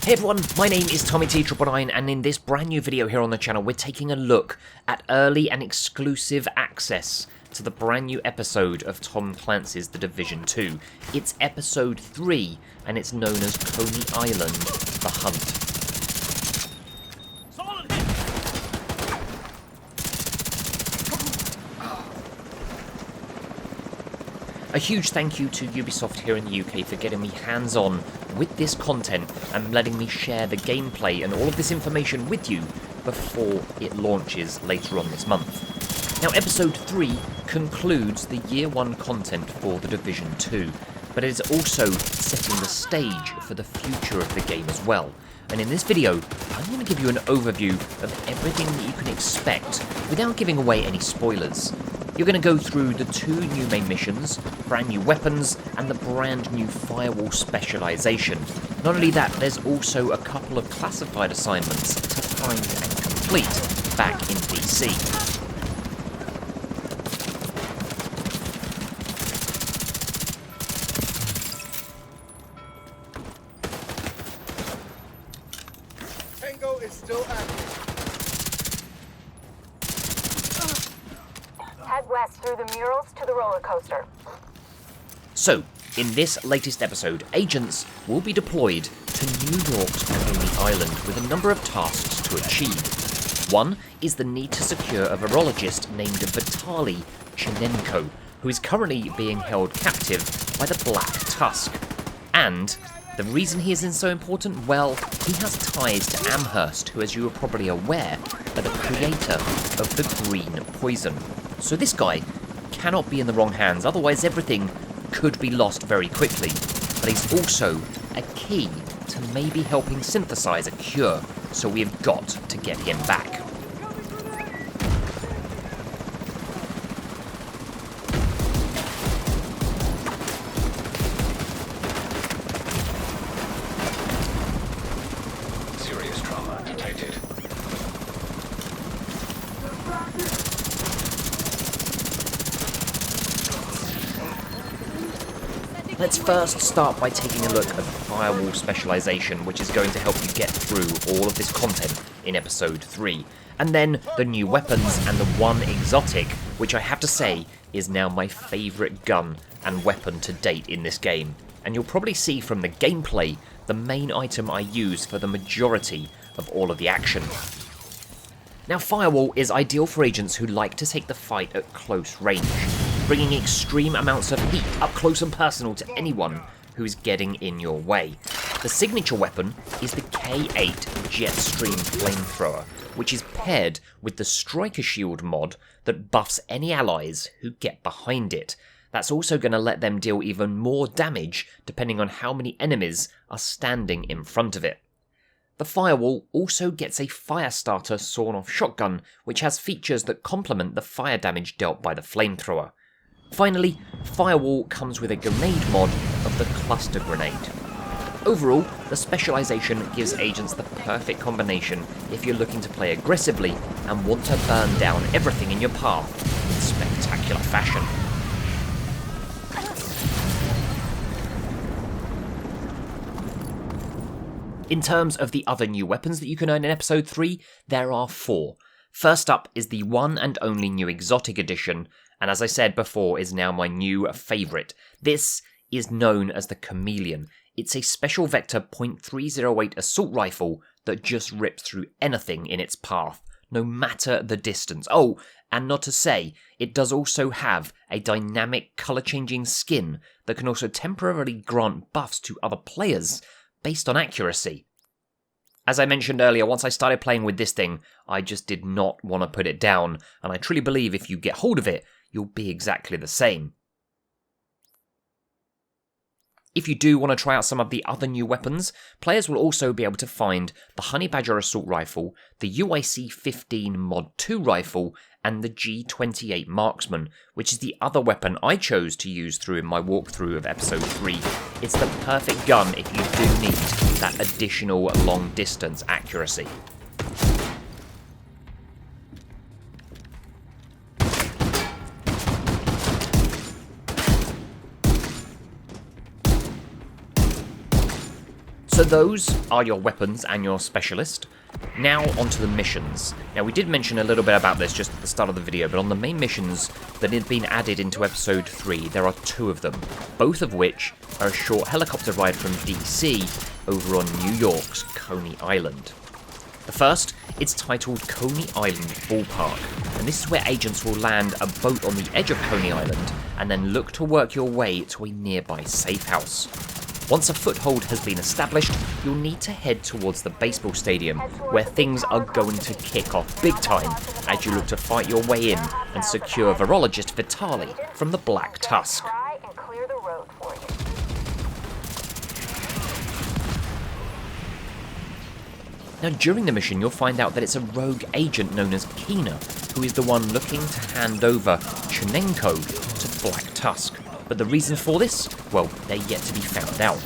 Hey everyone, my name is Tommy T999 and in this brand new video here on the channel we're taking a look at early and exclusive access to the brand new episode of Tom Clancy's The Division 2. It's episode 3 and it's known as Coney Island, The Hunt. A huge thank you to Ubisoft here in the UK for getting me hands-on with this content and letting me share the gameplay and all of this information with you before it launches later on this month. Now, Episode 3 concludes the Year 1 content for The Division 2, but it is also setting the stage for the future of the game as well. And in this video, I'm going to give you an overview of everything that you can expect without giving away any spoilers. You're going to go through the 2 new main missions, brand new weapons, and the brand new Firewall Specialization. Not only that, there's also a couple of classified assignments to find and complete back in DC. Tango is still active. Head west through the murals to the roller coaster. So, in this latest episode, agents will be deployed to New York's Coney Island with a number of tasks to achieve. One is the need to secure a virologist named Vitaly Chinenko, who is currently being held captive by the Black Tusk. And the reason he is so important? Well, he has ties to Amherst, who, as you are probably aware, are the creator of the green poison. So this guy cannot be in the wrong hands, otherwise everything could be lost very quickly. But he's also a key to maybe helping synthesize a cure, so we have got to get him back. Serious trauma detected. Let's first start by taking a look at the Firewall Specialization, which is going to help you get through all of this content in Episode 3. And then the new weapons and the one exotic, which I have to say is now my favourite gun and weapon to date in this game. And you'll probably see from the gameplay the main item I use for the majority of all of the action. Now, Firewall is ideal for agents who like to take the fight at close range, bringing extreme amounts of heat up close and personal to anyone who's getting in your way. The signature weapon is the K8 Jetstream Flamethrower, which is paired with the Striker Shield mod that buffs any allies who get behind it. That's also going to let them deal even more damage depending on how many enemies are standing in front of it. The Firewall also gets a Firestarter sawn-off shotgun, which has features that complement the fire damage dealt by the flamethrower. Finally, Firewall comes with a grenade mod of the cluster grenade. Overall, the specialization gives agents the perfect combination if you're looking to play aggressively and want to burn down everything in your path in spectacular fashion. In terms of the other new weapons that you can earn in Episode 3, there are 4. First up is the one and only new Exotic Edition, and as I said before, is now my new favourite. This is known as the Chameleon. It's a special vector .308 assault rifle that just rips through anything in its path, no matter the distance. Oh, and not to say, it does also have a dynamic colour-changing skin that can also temporarily grant buffs to other players based on accuracy. As I mentioned earlier, once I started playing with this thing, I just did not want to put it down, and I truly believe if you get hold of it, you'll be exactly the same. If you do want to try out some of the other new weapons, players will also be able to find the Honey Badger Assault Rifle, the UIC-15 Mod 2 Rifle, and the G28 Marksman, which is the other weapon I chose to use through my walkthrough of Episode 3. It's the perfect gun if you do need that additional long-distance accuracy. So those are your weapons and your specialist. Now onto the missions. Now we did mention a little bit about this just at the start of the video, but on the main missions that had been added into episode 3, there are 2 of them, both of which are a short helicopter ride from DC over on New York's Coney Island. The first, it's titled Coney Island Ballpark, and this is where agents will land a boat on the edge of Coney Island and then look to work your way to a nearby safe house. Once a foothold has been established, you'll need to head towards the baseball stadium, where things are going to kick off big time as you look to fight your way in and secure virologist Vitali from the Black Tusk. Try and clear the road for you. Now during the mission you'll find out that it's a rogue agent known as Kina who is the one looking to hand over Chenenko to Black Tusk. But the reason for this? Well, they're yet to be found out.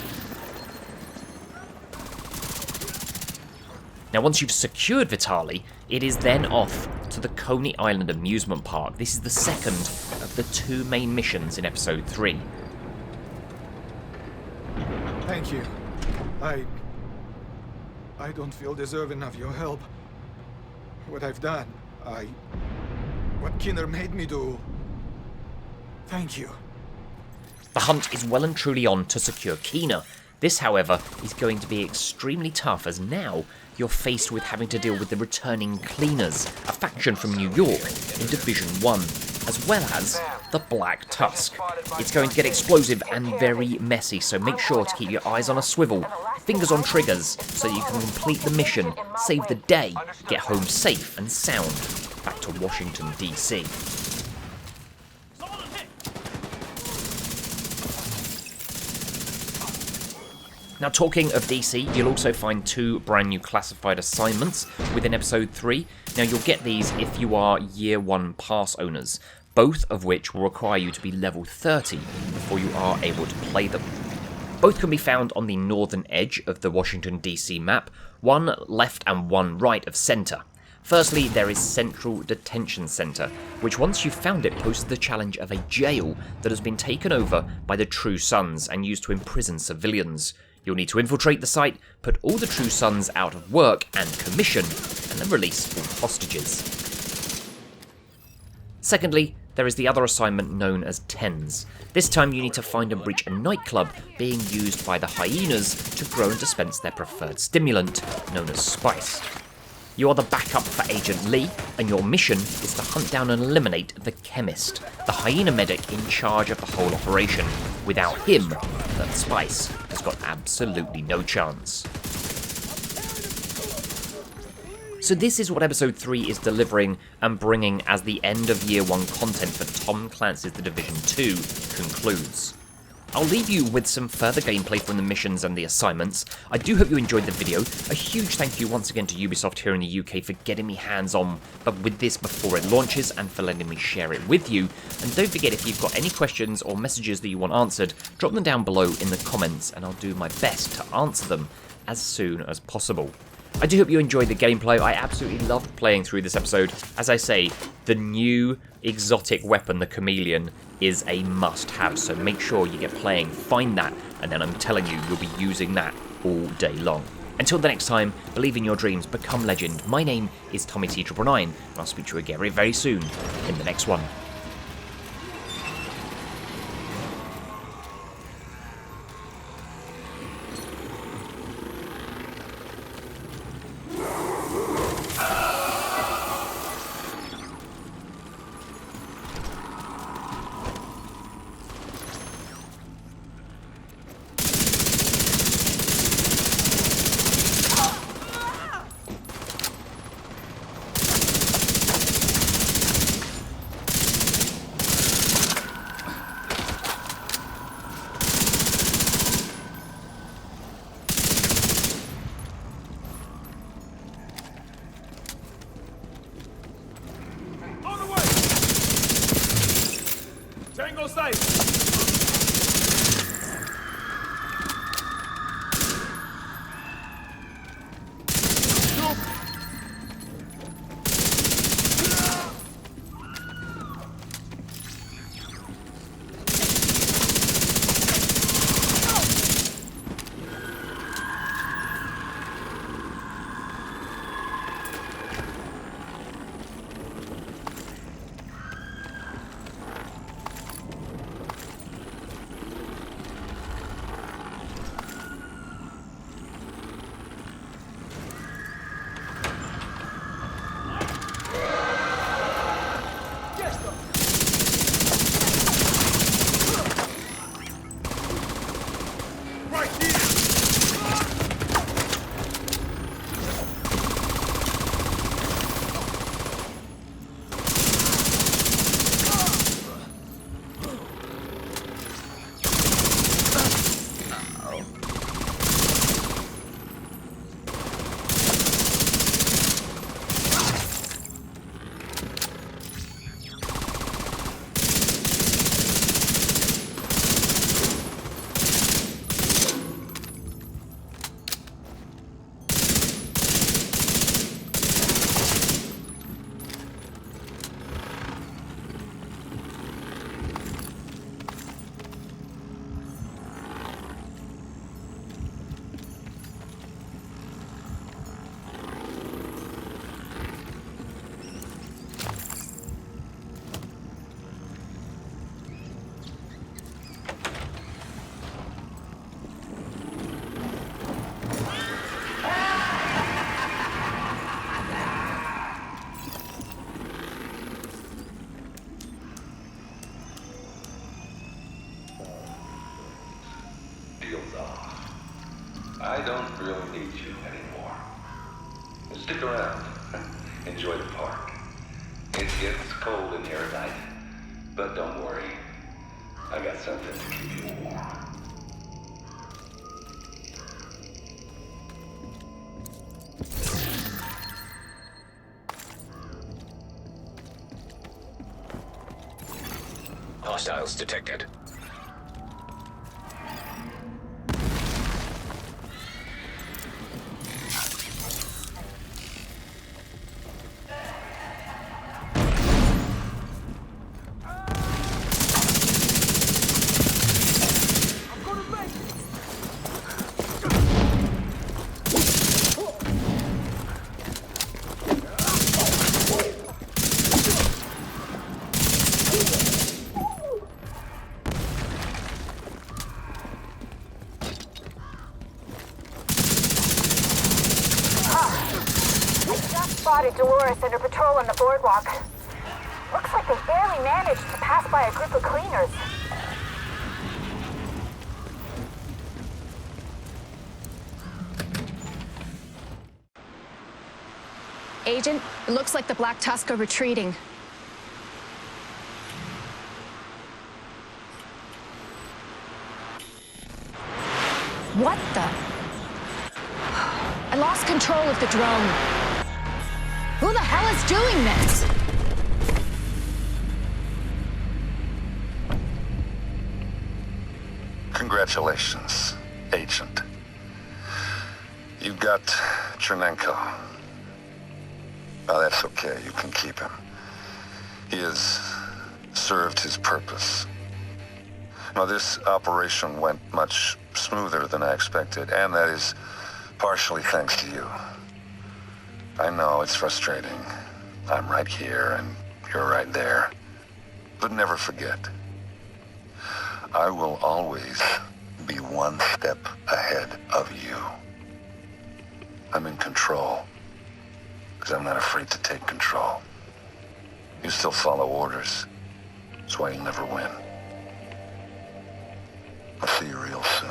Now once you've secured Vitali, it is then off to the Coney Island amusement park. This is the second of the 2 main missions in episode 3. Thank you. I don't feel deserving of your help. What I've done, what Kinner made me do. Thank you. The hunt is well and truly on to secure Kina. This, however, is going to be extremely tough as now you're faced with having to deal with the returning Cleaners, a faction from New York in Division 1, as well as the Black Tusk. It's going to get explosive and very messy, so make sure to keep your eyes on a swivel, fingers on triggers, so you can complete the mission, save the day, get home safe and sound, back to Washington, DC. Now talking of DC, you'll also find 2 brand new classified assignments within episode 3. Now you'll get these if you are year 1 pass owners, both of which will require you to be level 30 before you are able to play them. Both can be found on the northern edge of the Washington DC map, one left and one right of centre. Firstly, there is Central Detention Center, which once you've found it poses the challenge of a jail that has been taken over by the True Sons and used to imprison civilians. You'll need to infiltrate the site, put all the True Sons out of work and commission, and then release all hostages. Secondly, there is the other assignment known as Tens. This time you need to find and breach a nightclub being used by the hyenas to grow and dispense their preferred stimulant, known as spice. You are the backup for Agent Lee, and your mission is to hunt down and eliminate the Chemist, the hyena medic in charge of the whole operation. Without him, that Spice has got absolutely no chance. So this is what episode 3 is delivering and bringing as the end of year 1 content for Tom Clancy's The Division 2 concludes. I'll leave you with some further gameplay from the missions and the assignments. I do hope you enjoyed the video. A huge thank you once again to Ubisoft here in the UK for getting me hands-on with this before it launches and for letting me share it with you. And don't forget, if you've got any questions or messages that you want answered, drop them down below in the comments and I'll do my best to answer them as soon as possible. I do hope you enjoyed the gameplay. I absolutely loved playing through this episode. As I say, the new exotic weapon, the Chameleon, is a must-have, so make sure you get playing, find that, and then I'm telling you, you'll be using that all day long. Until the next time, believe in your dreams, become legend. My name is Tommy T999, and I'll speak to you again very, very soon in the next one. Tango sight! I don't really need you anymore. Stick around. Enjoy the park. It gets cold in here at night, but don't worry. I got something to keep you warm. Hostiles detected. Spotted Dolores under patrol on the boardwalk. Looks like they barely managed to pass by a group of cleaners. Agent, it looks like the Black Tusk are retreating. What the? I lost control of the drone. Who the hell is doing this? Congratulations, Agent. You got Chernenko. Oh, that's okay. You can keep him. He has served his purpose. Now, this operation went much smoother than I expected, and that is partially thanks to you. I know it's frustrating. I'm right here, and you're right there. But never forget, I will always be one step ahead of you. I'm in control, because I'm not afraid to take control. You still follow orders. That's why you'll never win. I'll see you real soon.